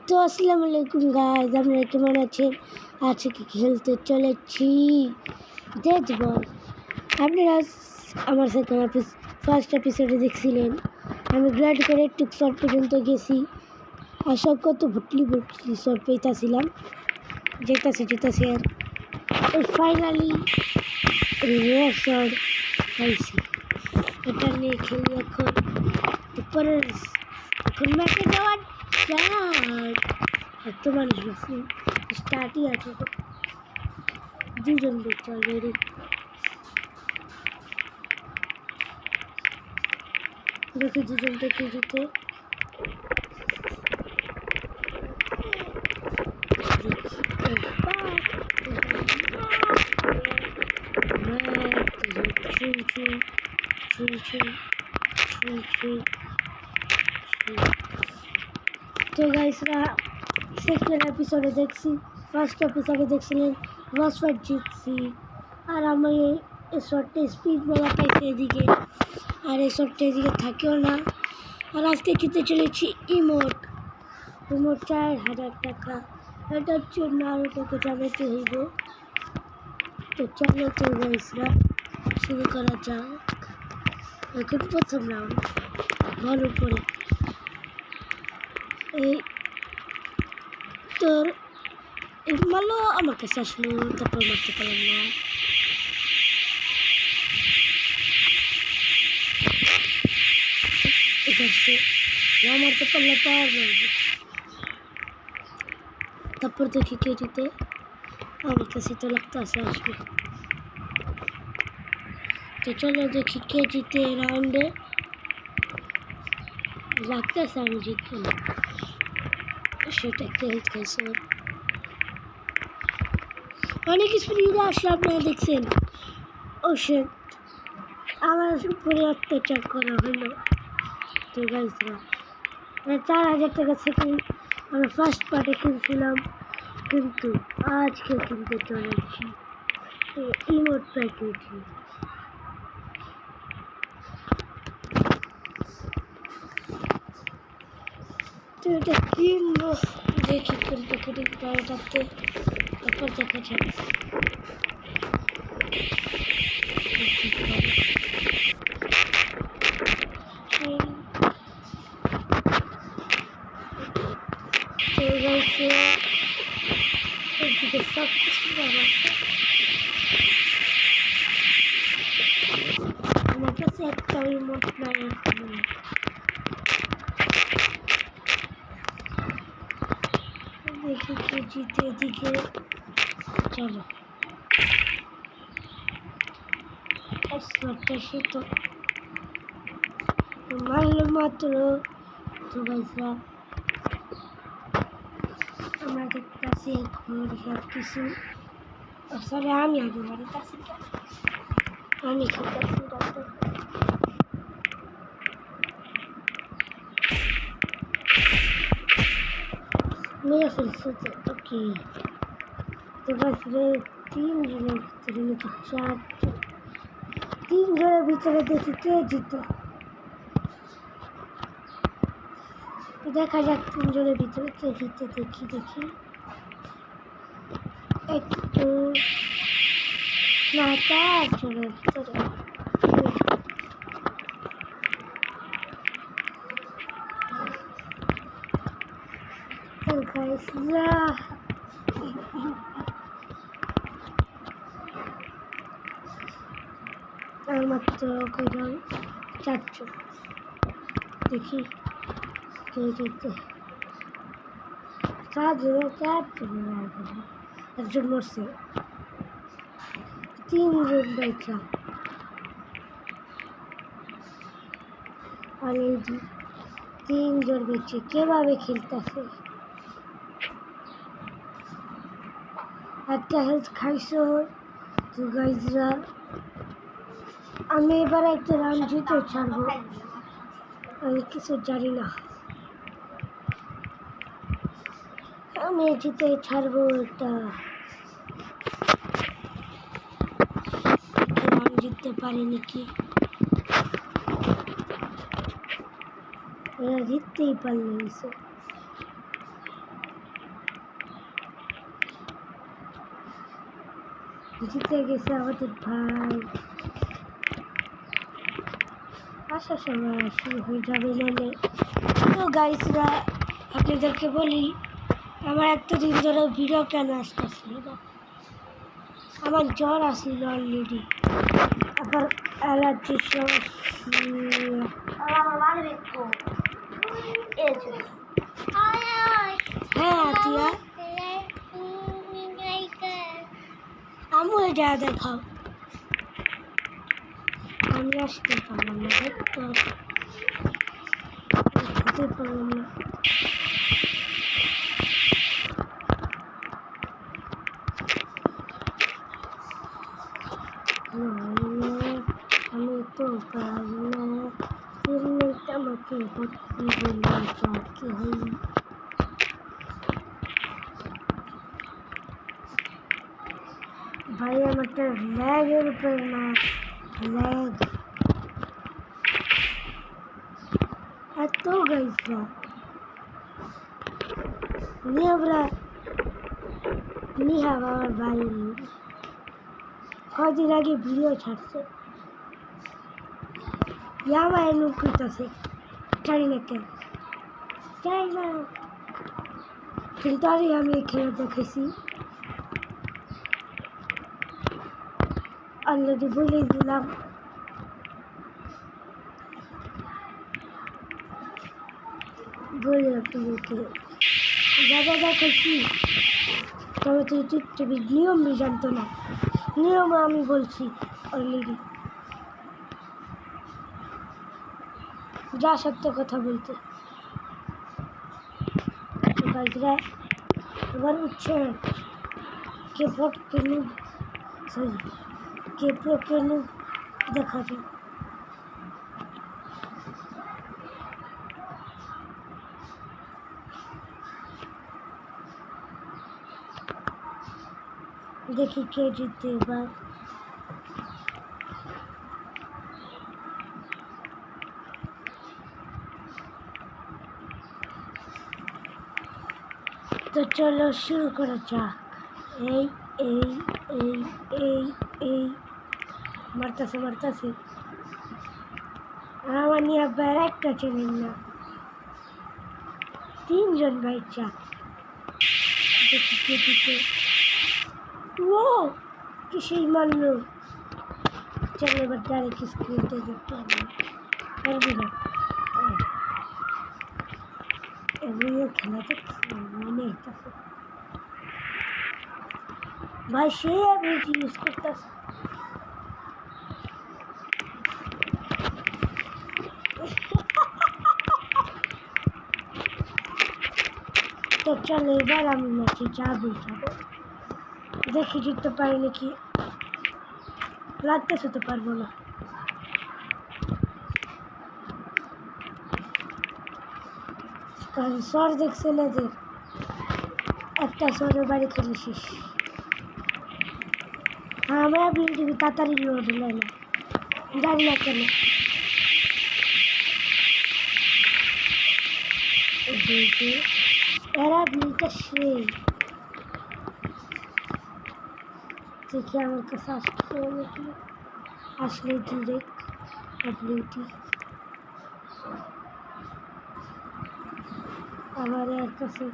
তো আসসালামু আলাইকুম গাইস, আপনারা কেমন আছেন? আজকে খেলতে চলেছি ডেড বল। আপনারা আমার ফার্স্ট এপিসোডে দেখছিলেন আমি গ্রাড করে টুকশট পর্যন্ত গেছি। আশা কত ভুটলি শট পেয়েছিলাম, যেতেছে আর ফাইনালি রেয়ার শট পাইছি। এটা নিয়ে খেলি এখন ম্যাচে যাওয়ার যাক। এত মানুষ বেশি স্টার্টই আছে, দুজন দেখছে অলরেডি। দেখি দুজন দেখে দিতে তো গাইসরা সেকেন্ড এপিসোডে দেখছি, ফার্স্ট এপিসোডে দেখছিলেন লস ফাইট জিতছি। আর আমি এই শটটা স্পিড বলা পাইছি এদিকে, আর এই শটটা এদিকে থাকেও না। আর আজকে জিতে চলেছি ইমোট 4000 টাকা। এটার জন্য আরও টাকা জমাতে হইব। তো চলো তো গাইসরা শুরু করা যাক। এখন প্রথম রাউন্ড বল উপরে। এই তোর মারলো, আমার কাছে আসলো, তারপর মারতে পারলাম না। এটা আসছে না, মারতে পারলে পাওয়ার মারবে। তারপর দেখি কে জিতে, আমার কাছে তো লাগতে আসে আসবে। তো চলো দেখি কে জিতে রাউন্ডে। লাগতেছে আমি জিতবো না, সেটা একটা হেল্প খাইছে। অনেক স্পিডে আসলে আপনারা দেখছেন। ও শিট, আমার উপরে অত্যাচার করা হলো। তো গাইসরা 4000 টাকা সেকেন্ড আমরা ফার্স্ট পার্টে কিনছিলাম, কিন্তু আজকে কিনতে চলেছি ইমোট প্যাকেজ। তো এটা কিনবো, দেখি কোন প্যাকেটিং পায় এটাতে, তারপর দেখা যাবে। সব কিছু আমার কাছে একটা ইমোট নাই এখন। দেখি কে জিতে এদিকে। চলো সে তো মারলো মাত্র। তো গাইসরা আমরা দেখতেছি এখন সব কিছু। আসলে আমি আগে বাড়িতেছি, আমি খেলতেছি মেয়ে ফেলছে। তো ওকে, তো গাইসরা 3 জনের ভিতরে নাকি 4 জন, 3 জনের ভিতরে দেখি কে জিতে। দেখা যাক 3 জনের ভিতরে কে জিতে। দেখি একটু না, 4 জনের ভিতরে। আর মাত্র কয়জন, 4 জন। দেখি কে জিতে। 4 জনের একজন মরছে, 3 জন বাইকা। আর এই 3 জন বেঁচে কিভাবে খেলতেছে। একটা হেলথ খাইছো। তো গাইজরা আমি এবার একটা রাউন্ড জিতে ছাড়বো, আমি কিছু জানি না। আমি জিতে ছাড়বো, একটা রাউন্ড জিততে পারি নাকি। এরা জিততেই পারলে। জিতে গেছে আমাদের ভাই। আসার সময় শুরু হয়ে যাবে নাহলে। তো গাইসরা আপনাদেরকে বলি, আমার একটা দিন ধরে ভিডিও কেন আসতেছিল না। আমার জ্বর আসছিল অলরেডি, আবার অ্যালার্জির হ্যাঁ আতিয়া আমি যা দেখাও, আমি আসতে পারলাম না, তো খেতে পারলাম না। আমি তো পারি না, আমাকে ভর্তি বললে যাকে হই। ভাই আমারটা ল্যাগের উপর না, ল্যাগ এত গাইসরা নিয়ে নিহা বাবার বাড়ি কদিন আগে ভিডিও ছাড়ছে, ইয়ামা এনু করতেছে, জানি না কেন, জানি না, কিন্তু আমি খেলে দেখেছি অলরেডি বলে দিলাম। বললাম তোমাকে দাদা দেখেছি, তবে তুই টিকটকের নিয়ম জানতো না, নিয়ম আমি বলছি অলরেডি, যা সত্য কথা বলতে। গাইজরা এবার উঠছে কে ভোট কেন, সরি কে প্রো কেন দেখা যায়। দেখি কে জিততে এবার। তো চলো শুরু করা যাক। এই এই এই এই এই মারতাছে আমার নিয়ে আবার একটা চ্যানেল না, তিনজন ভাই চা দেখি কে দিতে। ও কি সেই মানলো, চলো এবার ডাইরেক্ট স্ক্রিনটা দেখতে হবে, পারবি না এগুলো খেলা দেখছি মনে হইতেছে ভাই, সে অ্যাবিলিটি ইউজ করতেছে। তো চলো এবার আমি ম্যাচে যাবো, দেখি জিততে পারি নাকি, লাগতেছে তো পারবো না। কারণ সর দেখছে না যে একটা সরের বাড়ি খেলে শেষ। আর আমার অ্যাবিলিটি তাড়াতাড়ি লোড হলো না, জানি না কেন। এরা বিলটা সেই দেখি আমার কাছে আসতে নাকি, আসলে ডিরেক্ট অ্যাবিলিটি আবার এর কাছে,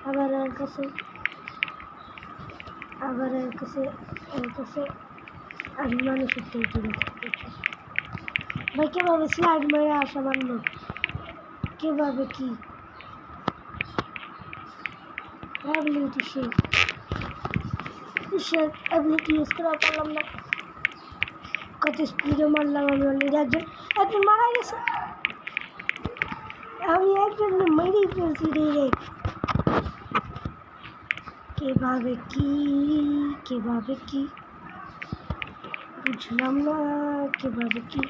আবার এর কাছে, আবার এর কাছে, এর কাছে। আর মানুষের টেবিলে থাকতে ভাই কীভাবে স্লাইড মেরে আসা মানলো, কীভাবে কি অ্যাবিলিটি সে অ্যাবিলিটি ইউজ করা পারলাম না। কত স্পিডে মারলাম আমি অলরেডি, একজন মারা গেছে, আমি একজন মেরেই ফেলছি ডিরেক্ট। কিভাবে কি বুঝলাম না, কিভাবে কি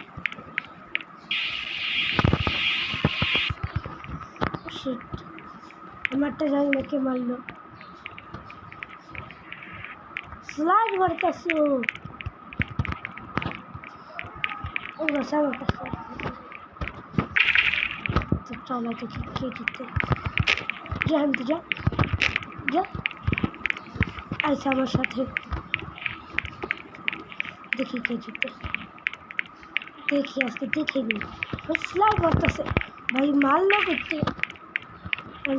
আমারটা জানি না কে মারলো, স্লাইড মারতেছে ও বসে আমার কাছে। তো চলো দেখি কে জিততে, যা আমি যা আইসা আমার সাথে। দেখি কে জিতে, দেখি আজকে দেখে নি। ভাই স্লাইড করতেছে, ভাই মারলো করতে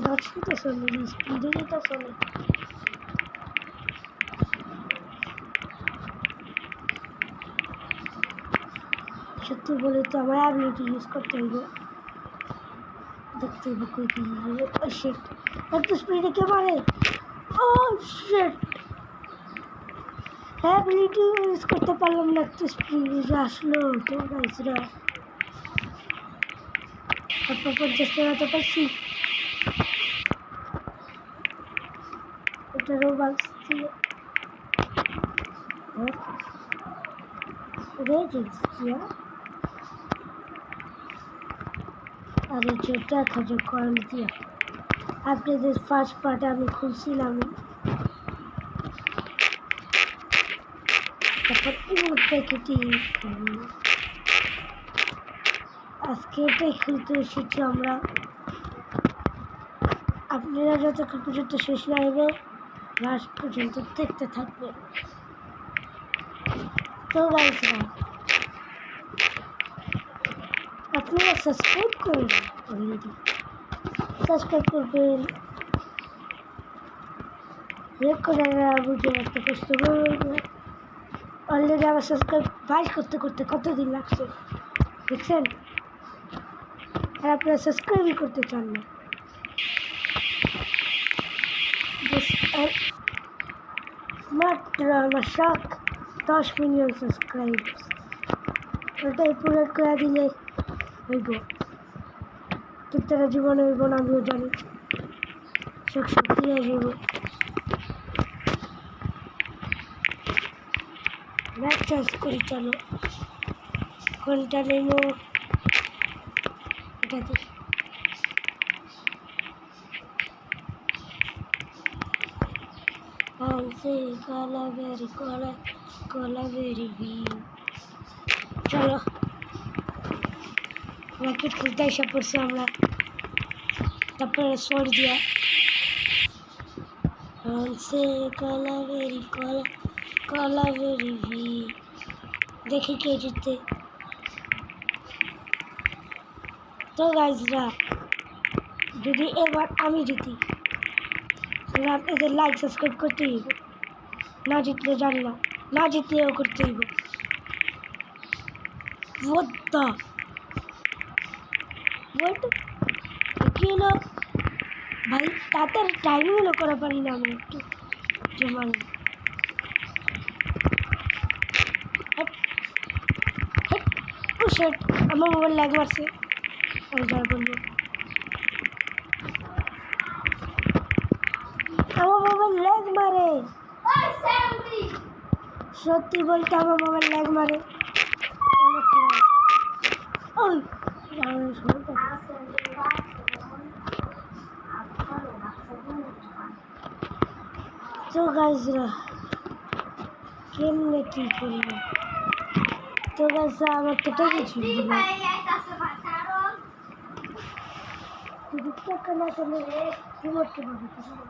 দশটি তো চলে স্পিডে যেটা চলে। সত্যি বলে তো আমার অ্যাবিলিটি ইউজ করতে হইবে, দেখতে হইবে কই কি শিট এত স্পিডে কে মারে। ও শিট, অ্যাবিলিটি ইউজ করতে পারলাম না, একটু স্পিডে আসলো। তো গাইসরা তারপর 50 টাকা তো পাইছি, এটারও বাঁচছি রেজিস্ট্রিয়া। আর হচ্ছে 1000 কয়েন দিয়ে আপনাদের ফার্স্ট পার্ট আমি খুলছিলাম, তারপর ইমোট প্যাকেটে আজকে এটাই খুলতে এসেছি আমরা। আপনারা যতক্ষণ পর্যন্ত শেষ না হবে লাস্ট পর্যন্ত দেখতে থাকবেন। তো গাইসরা আপনারা সাবস্ক্রাইব করুন, অলরেডি সাবস্ক্রাইব করবেন, লাইক করে বুঝে একটা কষ্ট করবেন। অলরেডি আমার সাবস্ক্রাইব 22 করতে করতে কতদিন লাগছে দেখছেন, আর আপনারা সাবস্ক্রাইবই করতে চান না। মাত্র আমার শখ 10 মিলিয়ন সাবস্ক্রাইব, ওটাই পূরণ করে দিলে হইব, ঠিক তারা জীবনে হইব না আমিও জানি, সব শক্তি আসব। ব্যাগ চার্জ করি, চলো কোনটা নেব এটাতে। কলাবেরি কলাবেরি চলো র্যাকেট খেলতে এসে পড়ছি আমরা, তারপরে সোর দিয়া কলাবেরি দেখি কে জিততে। তো গাইজরা যদি এবার আমি জিতি তাহলে আপনাদের লাইক সাবস্ক্রাইব করতেই হইব, না জিতলে জানি না, না জিতলেও করতে হইব। কি হলো ভাই, তাড়াতাড়ি টাইম হলো করা পারি না আমি একটু জমান। ও শেট, আমার মোবাইল ল্যাগ মারছে, আমি যা বলবো আমার মোবাইল ল্যাগ মারে, সত্যি বলতে আমার মোবাইল ল্যাগ মারে অনেক ল্যাগ। ওই তো গাইজরা কেমনে কি করবো, তো গাইজরা আমার তো টাকা ছিল না, টাকা না চলে রিমোটকে বাঁচাতে হবে,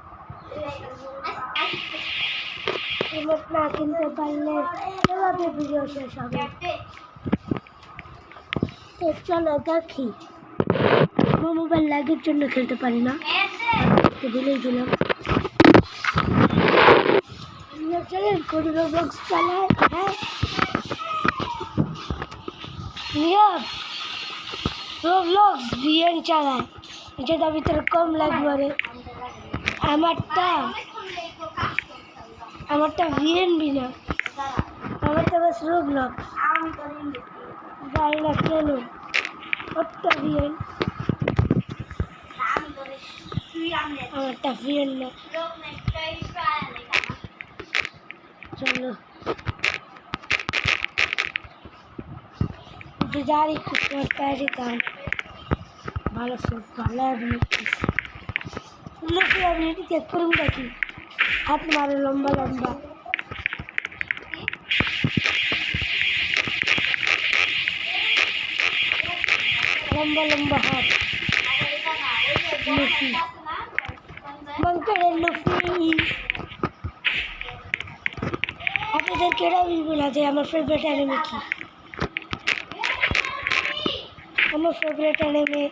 রিমোট না কিনতে পারলে এভাবে ভিডিও শেষ হবে। তো চলো দেখি, আমার মোবাইল ল্যাগের জন্য খেলতে পারি না, তো বলেই দিলাম চলেন কোনো রোবলক্স চালায়। হ্যাঁ রোবলক্স ভিএন চালায়, যেটা ভিতরে কম ল্যাগ মারে। আমারটা ভিএন বিনা, আমারটা বাস রোবলক্স, জানি না কেন ওটা ভিএন, আমারটা ভিএন না। চলো যার একটু করতে যেতাম ভালো, সব ভালো অ্যাবিলিটি চেক করুন দেখি, হাত মারে লম্বা লম্বা, লম্বা লম্বা হাত, লুফি বঙ্কের লুফি। আপনি আপনাদেরকে এটা আমি বলা যায় আমার ফেভারিট অ্যানিমে কি। আমার favourite anime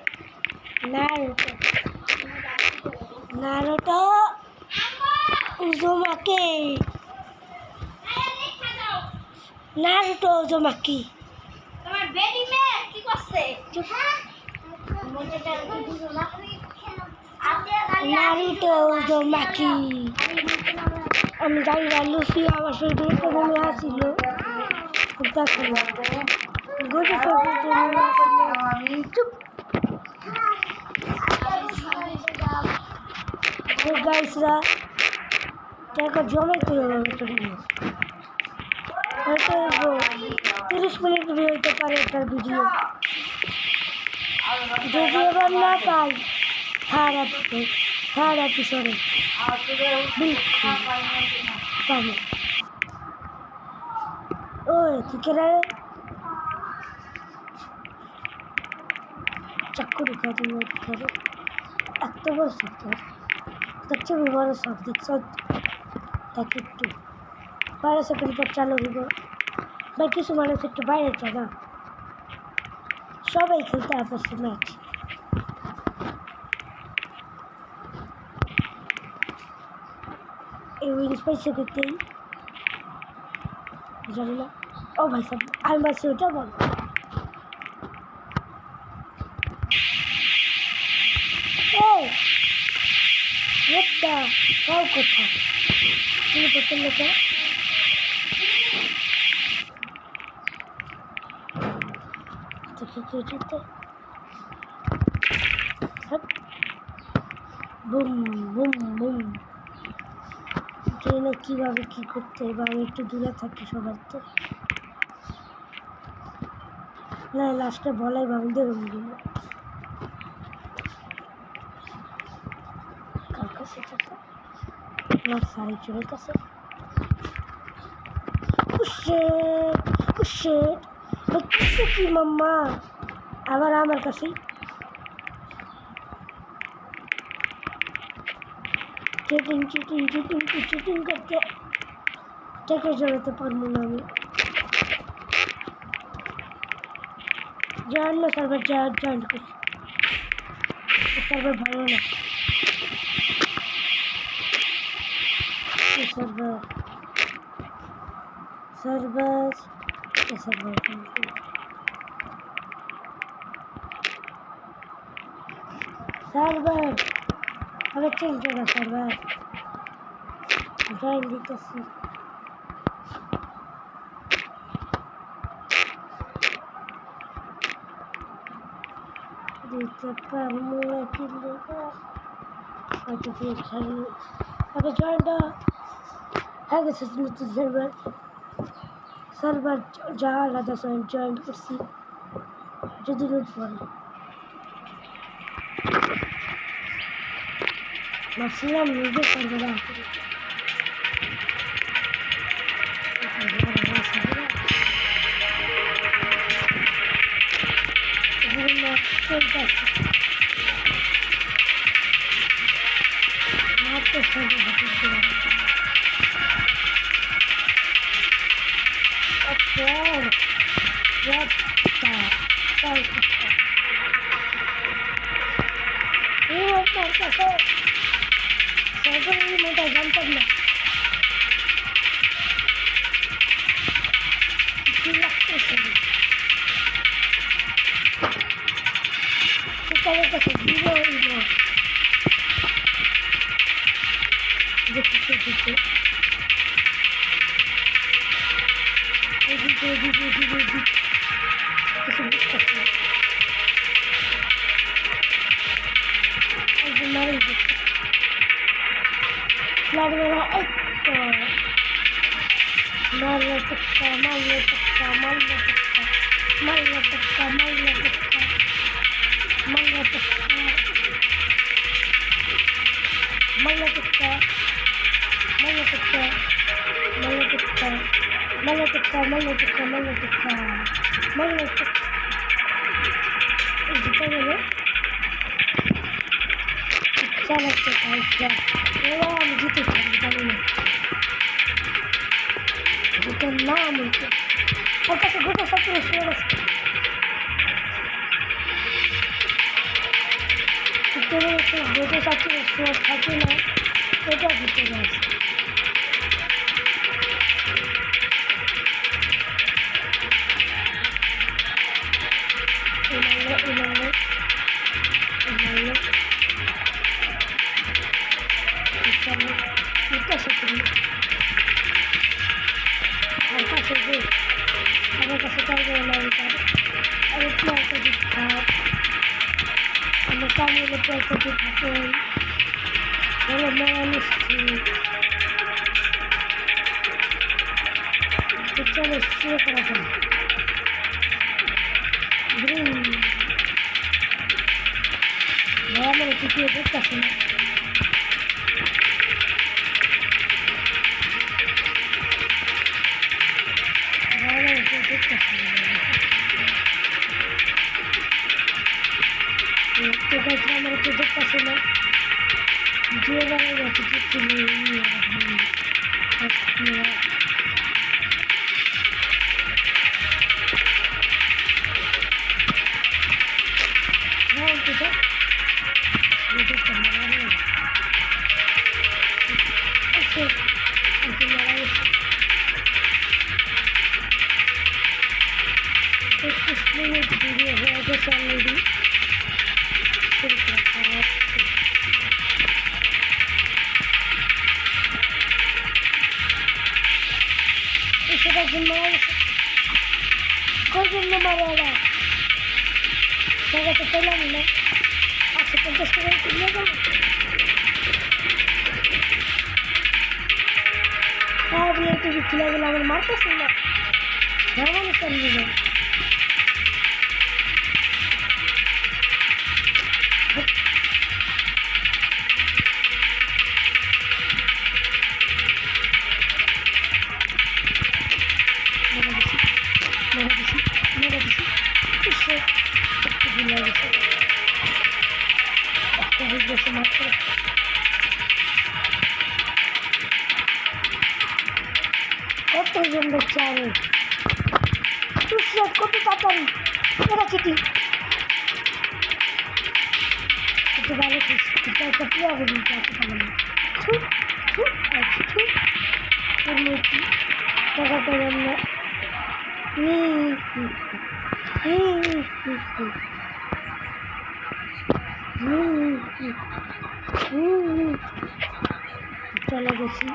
Naruto. Naruto Uzumaki. Naruto Uzumaki. তোমার বেবি মেয়ে কি করছে? Naruto Uzumaki. আমি জানি না লুফি আমার ফেভারিট অ্যানিমে আসছিল। দেখুন গোটা ফেভারিট অ্যানিমে আসছিল। চুপ। তো গাইসরা টাকা জমাইতে হবে হয়তো 30 মিনিট হইতে পারে একটা ভিডিও। যদি এবার না পাই থার্ড এপিসোডে পাবো। ওই চিকেরা চাক্কু রেখা তুমি খাবে এত বড় শক্ত দেখছো বড় শখ দেখছ তাকে একটু 12 সেকেন্ড পর চালু দিব বা কিছু মানুষ একটু বাইরে যায় না সবাই খেলতে আপস ম্যাচ। এই উইংস পাইছে করতেই জানি না। ও ভাই সাহেব আমি বাসি ওটা বল সব কোথায় তুমি করতে লোকে দেখে কেটে বুম বুম বুম জানি না কীভাবে কী করতে এবার আমি একটু দূরে থাকি সবার তো না লাস্টে বলাই ভাবি দেখুন দিল কার কাছে আমার শাড়ি চোরের কাছে কি মাম্মা আবার আমার কাছেই চিটিং করতে টেকে জড়াতে পারবো না আমি জান না সার্ভার জয়েন করি সার্ভার ভালো না সার্ভার সার্ভার সার্ভার সার্ভার আবার চেঞ্জ করা সার্ভার জয়েন দিতেছি দিতে পারবো কিন্তু হয়তো আবার জয়েনটা হয়ে গেছে নতুন সার্ভার সার্ভার যা আলাদা জয়েন করছি যদি রোজ পড়ে ভাবছিলাম নিজের সার্ভারে আসবে মোটা জানতাম না কি লাগতেছে তাদের কাছে দিল দেখতে দিতে এদিকে এদিকে এদিকে এদিকে কিছু বুঝতেছে একদম মারি দিচ্ছে লাগবে না একটু মারলে টুকটা মারলে টুকটা মারলে টুকটা মারলে টুকটা মারলে টুকটা মারলে টুকটা মারলে টুকটা মারলে টুকটা মারলে টুকটা মারলে টুকটা মারলে টুকটা মারলে টুকটা মারলে টুকটা জিতে গেলে ইচ্ছা লাগছে এবার আমি জিতেছি জানি না জিতে তোর নাম হয়েছে ওর কাছে গোটা সব করে শুয়ে গেছে ভিতরে একটু গোটা সব করে শুয়ে থাকে না ওটা ভিতরে আছে এটা সত্যি আমার কাছে যে আমার কাছে টাইগার লঙ্কা আর একটু একটা দিক খাপ আমার সামনে একটু একটা দিক থাকেন বলো মানুষ চলো শুরু করা যায় আমার কিছু দেখতেছে না তো গাছ আমার একটু দেখতেছে না যে বানাই গেছে কিছু ভিডিও হয়ে গেছে অলরেডি সেটার জন্য মারা গেছে কই জন্য মারা এরা টাকা তো পেলাম না 150 টাকা কিনে গেল আপনি একটু খুলে গেলে আমার মারতেছে না ধর্ম চলে যাবে কতজন দেখছে আমি কত তাড়াতাড়ি এরা চিঠি একটু ভালো একটা প্রিয় হবে টাকা পেলাম না চলে গেছি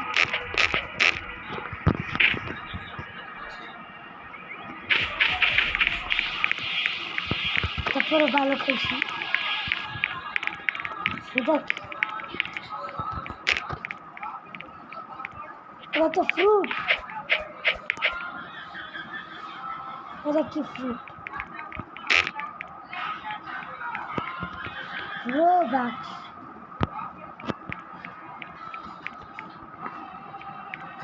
তারপরে ভালো খেয়েছি এটা তো ফ্রুট এটা কি ফ্রুট রোবাক্স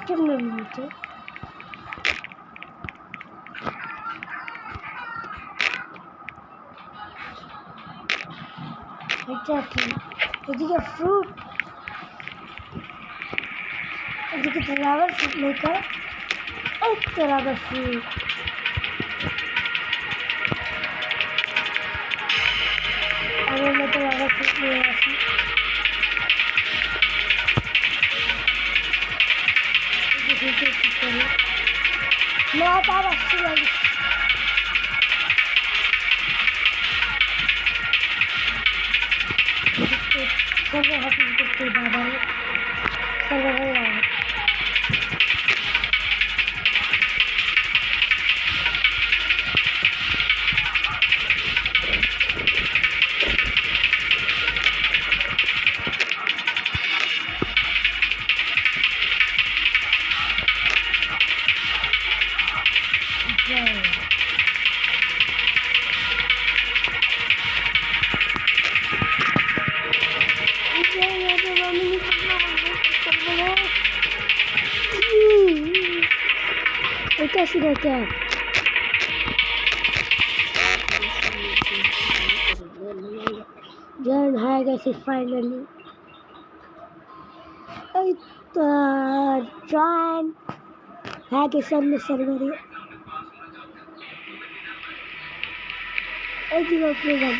কেমন মিনিটে এটা কি এদিকে ফ্রুট এদিকে তো রাবার ফ্রুট মেকার এই তো রাবার ফ্রুট আমার মতো রাবার ফ্রুট নিয়ে আসি না তার আসছে লাগে সবাই হাতে করতে বাবা সবাই এটা ছিল এটা জ্ঞান হয়ে গেছে ফাইনালি এই তো ট্রেন আগে সামনে সার্ভারে এই দিকে প্রোগ্রাম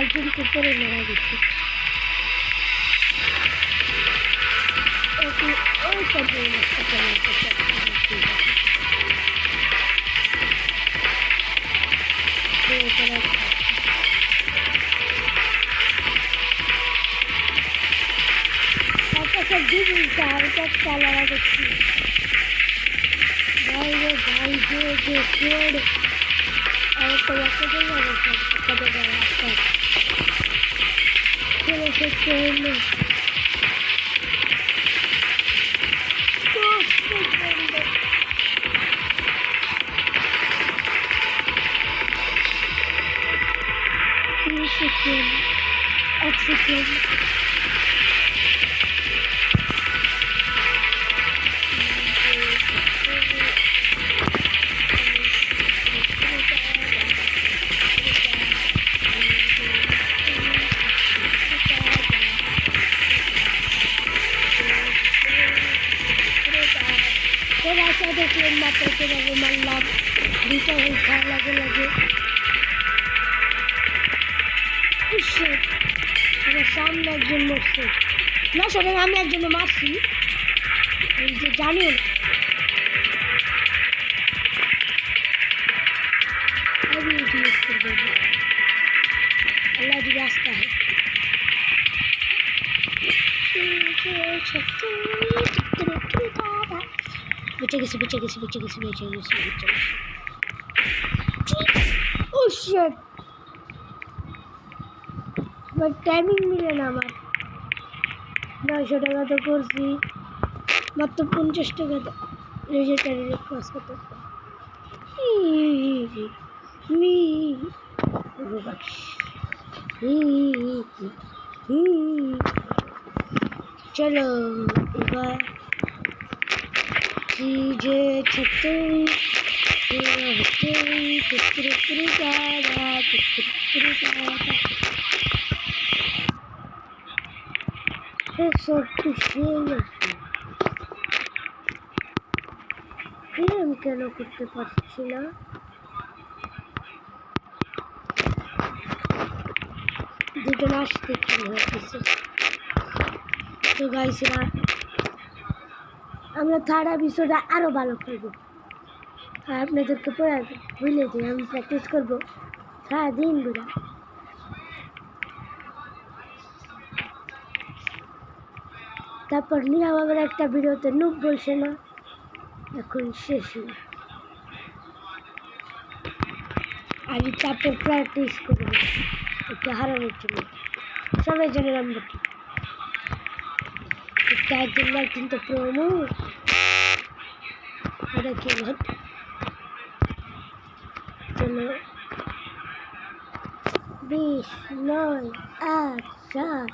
একজনকে পরে মারা গেছে ওই সব দিদিটা ওটা চালানো দেখছি ভাই রে ভাই যে ফোর আর তো একটা জায়গা আছে একটা জায়গা আছে চলে এসেছে হইলো সেকেন্ড এক সেকেন্ড রাস্তা দেখলেন মাত্র কীভাবে মারলাম দুটো খাওয়া লাগে লাগে আমার সামনে একজন মরছে না সেটা আমি একজন মারছি এই যে জানিও अभी यूज कर देंगे अल्लाह जी रास्ता है बच्चे किसी ओह शिट বাট টাইমিং মিলে না আমার 900 টাকা তো করছি মাত্র 50 টাকা রেজিস্টারে ক্রস করতে মি চলো এবার যে ছত্তরি সব কিছু আমি কেন করতে পারছি না দুজন আসতে কি হয়েছে তো গাইসরা আমরা থার্ড এপিসোডে আরও ভালো করবো আর আপনাদেরকে পড়ে বুঝলে দিই আমি প্র্যাকটিস করবো সারাদিন ঘুরা তারপর নিয়ে আবার একটা ভিডিওতে নুব বলছে না এখন শেষই আমি তারপর প্র্যাকটিস করবো একটু হারানোর জন্য সবাই জানে আমরা একদিন তো প্রমো ওটা কি চলো 20 9 8 7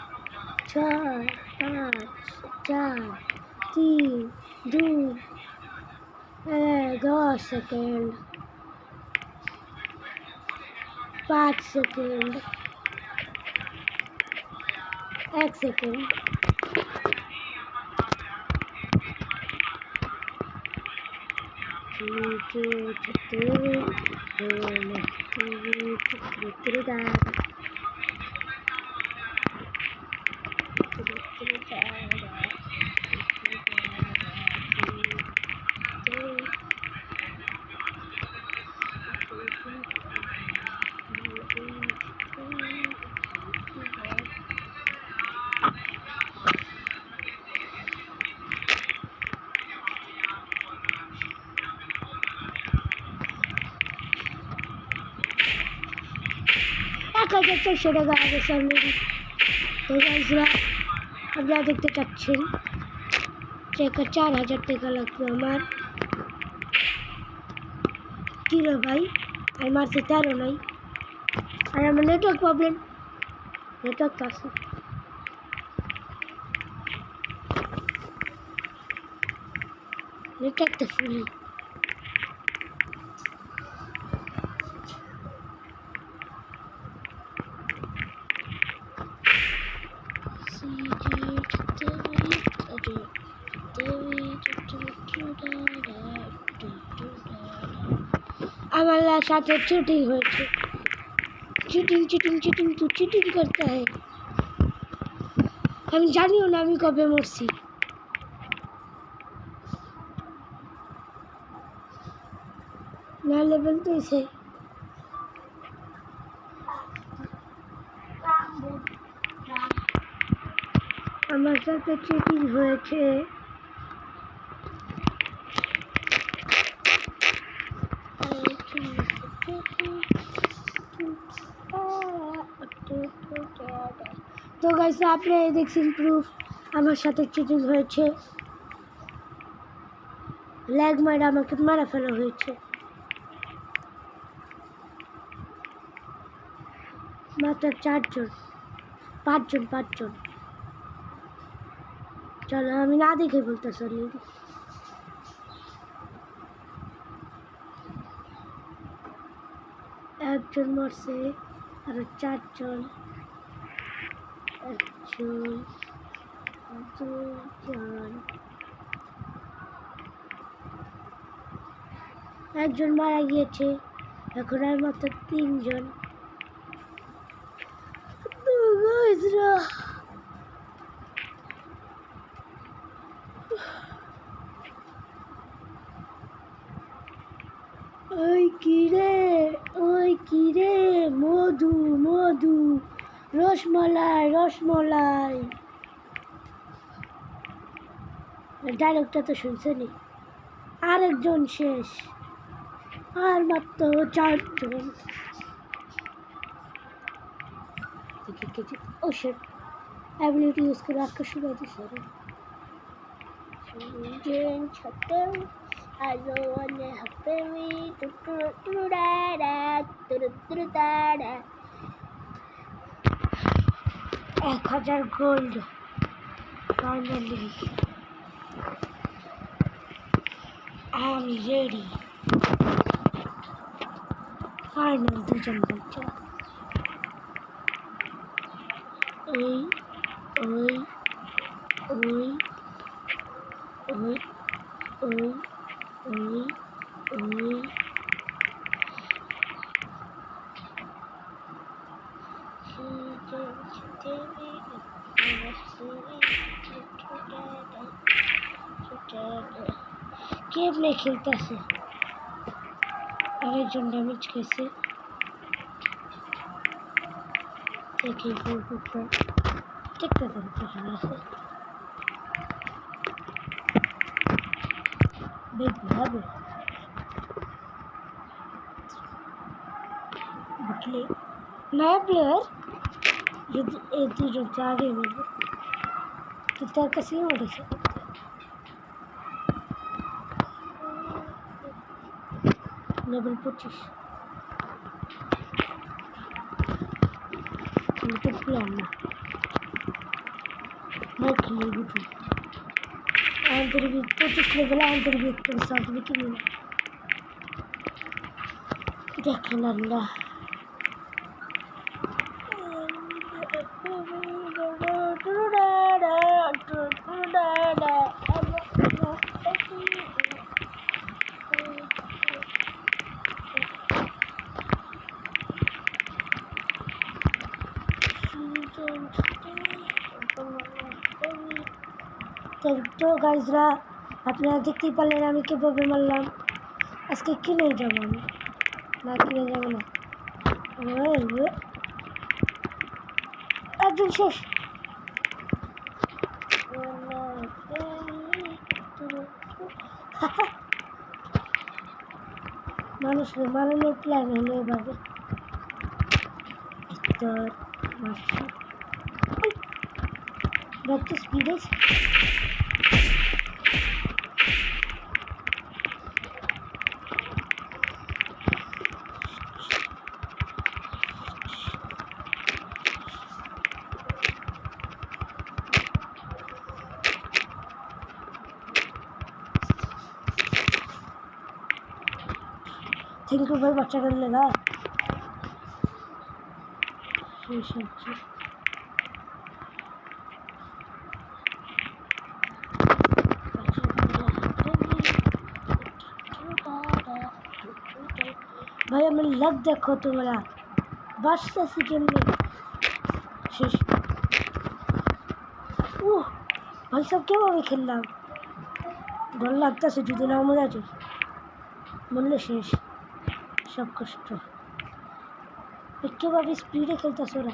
6 5 4 3 2 10 সেকেন্ড 5 সেকেন্ড 1 সেকেন্ড টাকা আগে সামনে তো গাইসরা আপনারা দেখতে চাচ্ছেন চেকা 4000 টাকা লাগবে আমার কি রে ভাই আর মারতে তারও নাই আর আমার নেটওয়ার্ক প্রবলেম নেটওয়ার্ক আছে এটা একটা ফুলি আমার সাথে চিটিং হয়েছে चीटिंग चीटिंग चीटिंग तू चीटिंग करता है हम जानियो ना আমি কবে মরছি না লেভেল তো এসে আমার সাথে চিটিং হয়েছে তো গাইস আপনি দেখছেন প্রুফ আমার সাথে চিটিং হয়েছে ল্যাগ মারা আমাকে মারা ফেলা হয়েছে মাত্র 4 জন 5 জন চলো আমি না দেখে বলতে চলি একজন মরছে আর 4 জন একজন 2 জন একজন মারা গিয়েছে এখন আর মাত্র 3 জন ওই কিরে মধু মধু রসমলাই রসমলাই ডায়লগটা তো শুনছেনি আরেকজন শেষ আর মাত্র 4 জন ও শিট অ্যাবিলিটি ইউজ করে আকাশ উড়াই দিছে I don't wanna have baby. 1000 gold. Finally, I'm ready. Final 2 জন বলছে ওই ওই ওই ওই ওই ওই ওই কেমনে খেলতেছে আরেকজন ড্যামেজ খেয়েছে দেখি টিকতে আছে দেখবো হবে বুঝলি नया प्लेयर ये 2 জন তো আগে বলবো তো তার কাছে উঠেছে लेवल 25 আমি তো প্লেয়ার না मैं खेले बुझू आंतरिक 25 लेवल आंतरिक के साथ भी किनी देखना अल्लाह তো গাইজরা আপনারা দেখতেই পারলেন আমি কীভাবে মারলাম আজকে কিনে যাবো আমি না কিনে যাবো না একজন শেষ মানুষের মারানোর প্ল্যান হলো এভাবে ভিতর যত স্পিড আছে थैंक यू भाई बच्चा कर लेगा सब्जी भाई मैं लग देखो तुम्हारा बस से केमने শেষ ভাই সব কেভাবে খেললাম ডর লাগতেছে যদি না মরে আছে মরলে শেষ সব কষ্ট কেভাবে স্পিডে খেলতেছে ওরা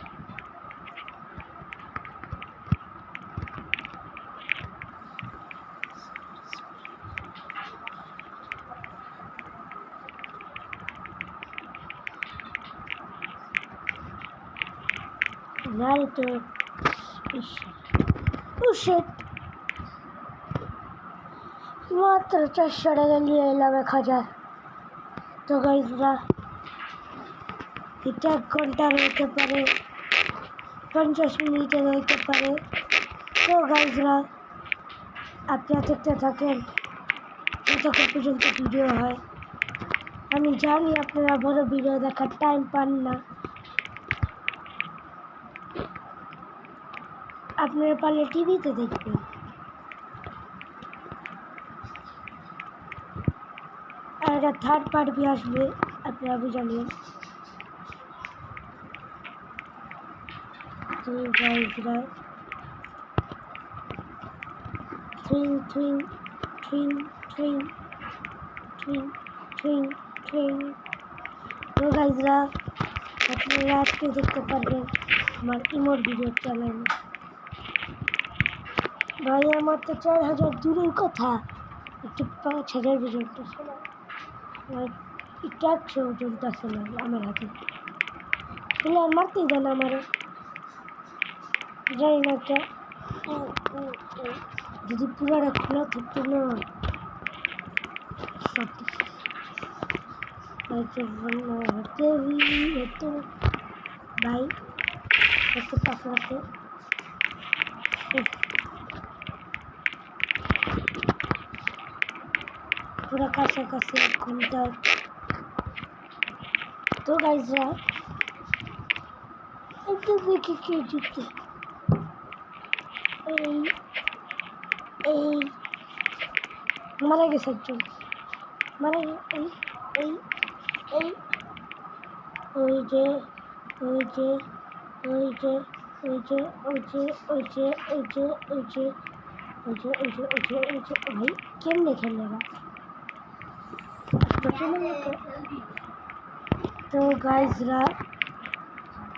Naruto. Oh shit. মাত্র 400 টাকা নিয়ে এলাম 1000 তো গাইজরা এটা 1 ঘন্টার হতে পারে 50 মিনিটের হতে পারে তো গাইজরা আপনারা দেখতে থাকেন যতক্ষণ পর্যন্ত ভিডিও হয় আমি জানি আপনারা বড় ভিডিও দেখার টাইম পান না আপনারা পারলে টিভিতে দেখবেন আর এটা থার্ড পার্ট भी আসবে আপনারা भी জানেন তো গাইজরা টুইং টুইং টুইং টুইং টুইং টুইং টুইং তো গাইজরা আপনারা আজকে দেখতে পারবেন আমার ইমোট ভিডিও চ্যানেল ভাই আমার তো 4000 দূরের কথা একটু 5000 পর্যন্ত ছিল এটা 100 পর্যন্ত ছিল আমার হাতে প্লেয়ার মারতেই দেন আমারে জানি না কে যদি পুরাটা খোলা থাকতো না হতো ভাই একটু পাশে পুরো কাছাকাছি 1 ঘন্টা তো গাইজরা একটু দেখি কে জিতে এই মারা গেছে একজন মারা এই ওই যে ওই যে ওই যে ওই যে ওই যে ওই যে ওই যে ওই যে ওই যে ওই যে ওই যে ওই যে ভাই কেমনে খেলে না তো গাইজরা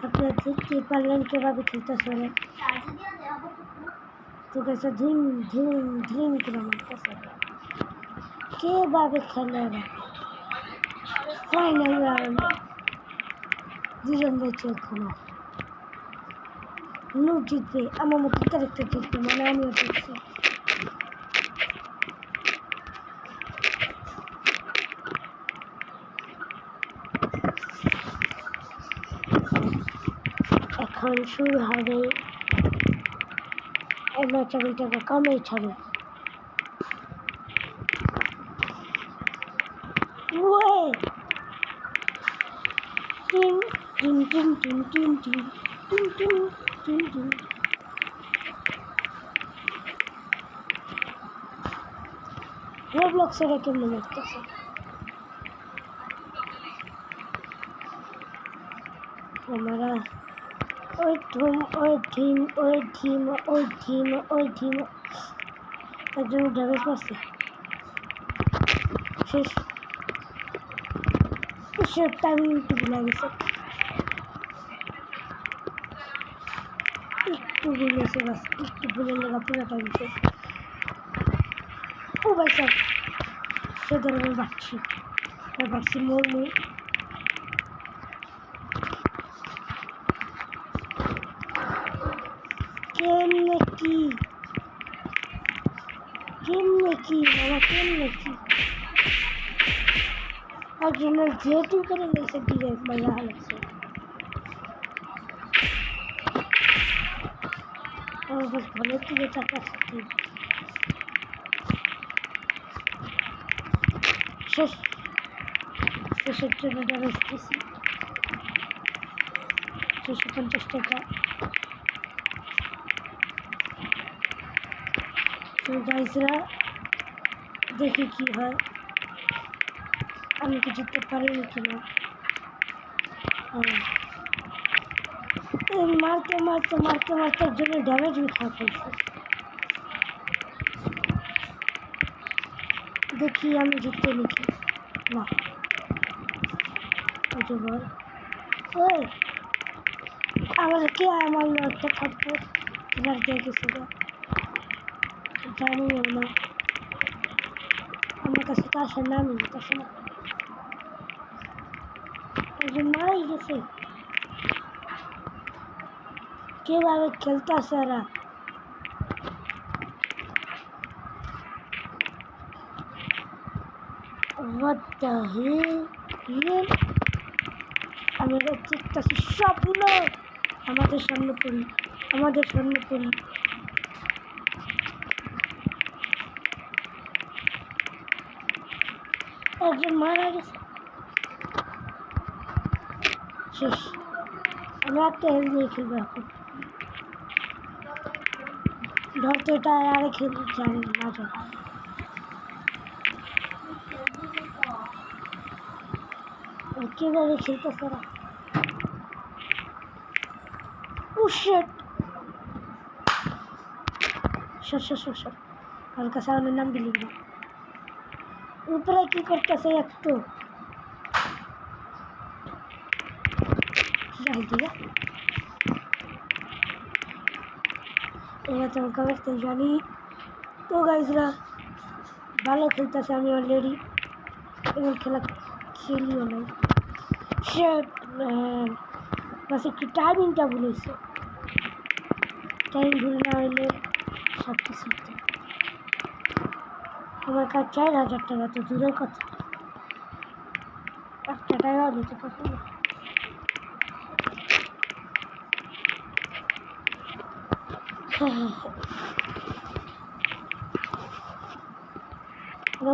আপনারা দেখতে পারলেন কীভাবে খেলতেছে তো গাইজরা ধিম ধিম ধিম করে মারতেছে কীভাবে খেলে না ফাইনাল রাউন্ড দুজন বেঁচে এখনো নু জিতবে আমার মতো ক্যারেক্টার জিতবে মানে আমিও জিতছি এখন শুরু হবে এবার চাবিটাকে কমে ছাড়ে টিম টিম টিম টিম টিম টিম টিম টিম টিম টিম রোবলক্সের কেমন লাগতেছে हमारा ওই টিম একজন ড্যামেজ মারছে শেষ সে টাইম একটু ভুলে গেছে একটু ভুলেছে বাস একটু ভুলে লেগা পুরো টাইম শেষ ও ভাই স্যার সে ধরনের ভাবছি মোর কেমনে কি বাবা কেমনে কি একজনের যেটু করে নিয়েছে ডিরেক্ট মজা লাগছে আমার বেশ ভালো থেকে টাকা থাকতে শেষ দেশের জন্য ড্যামেজ দিয়েছি 650 টাকা। তো গাইজরা দেখি কি হয়, আমি কি জিততে পারিনি কিনা। মারতে মারতে মারতে মারতে একজনের ড্যামেজ আমি খাওয়া ফেলছি। দেখি আমি জিততে নাকি না। ওই বল ওই আমার কে আমার একটা থাপ্পড় তোমার দিয়ে গেছিল জানি না, আমার কাছে তো আসার নামই নিতেছে না। একজন মারাই গেছে, কিভাবে খেলতে আসে এরা। What the hell? আমি দেখতেছি স্বপ্ন, আমাদের স্বর্ণপুরী, আমাদের স্বর্ণপুরী। একজন মারা গেছে, শেষ। আমি একটা হেল নিয়ে খেলবো এখন। ধরতে এটা আরে খেল জানি না জানি কিভাবে খেলতেছে না। ও শিট, সর আমার কাছে আমার নাম দিলি না। উপরে কি করতেছে একটু এবার তো কাগজতে জানি। তো গাইজরা ভালো খেলতেছে, আমি অলরেডি এবার খেলা খেলিও নাই। শিট বাস একটু টাইমিংটা ভুলেছে, টাইম ভুল না হইলে সব কিছু। আমার কাছে 4000 টাকা, তো দূরের কথা, 1 টাকাও নিতে পারবো না।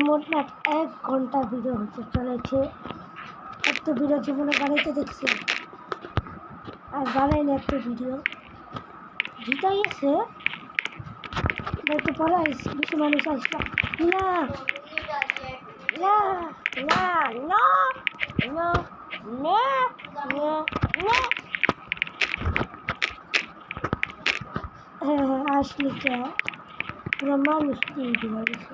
মোটমাট 1 ঘন্টা ভিডিও হতে চলেছে। এত ভিডিও জীবনে বানাইতে দেখছি আর বানাইনি এত ভিডিও। জিতাই আছে একটু পরে বেশি মানুষ আসলাম না না না না না না না না। হ্যাঁ আসলি কে পুরো মানুষ দিয়ে দেওয়া গেছে।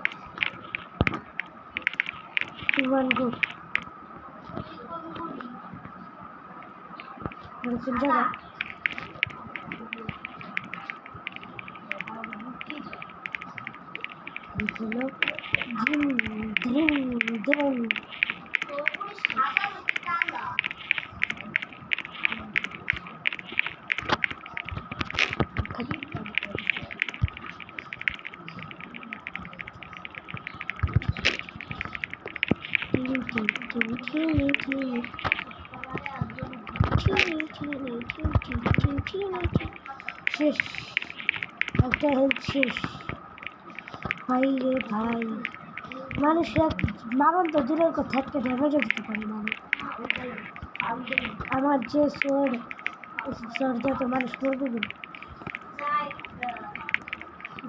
ওয়ান গুড কোন জায়গা শেষ, একটা হেল্প শেষ। ভাই রে ভাই, মানুষ মারণ তো দূরের কথা, একটা ড্যামেজও দিতে পারি না আমার যে সোর দিয়ে তো মানুষ মরবে না।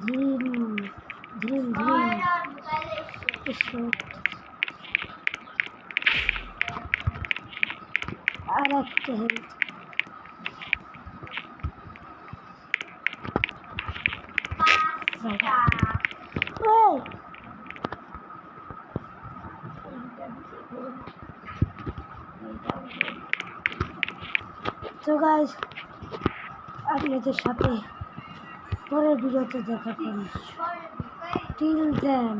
ধীম ধীম ধীম আর একটা হেল্প। তো গাইস আপনাদের সাথে পরের ভিডিওতে দেখা করি। টিল দেন।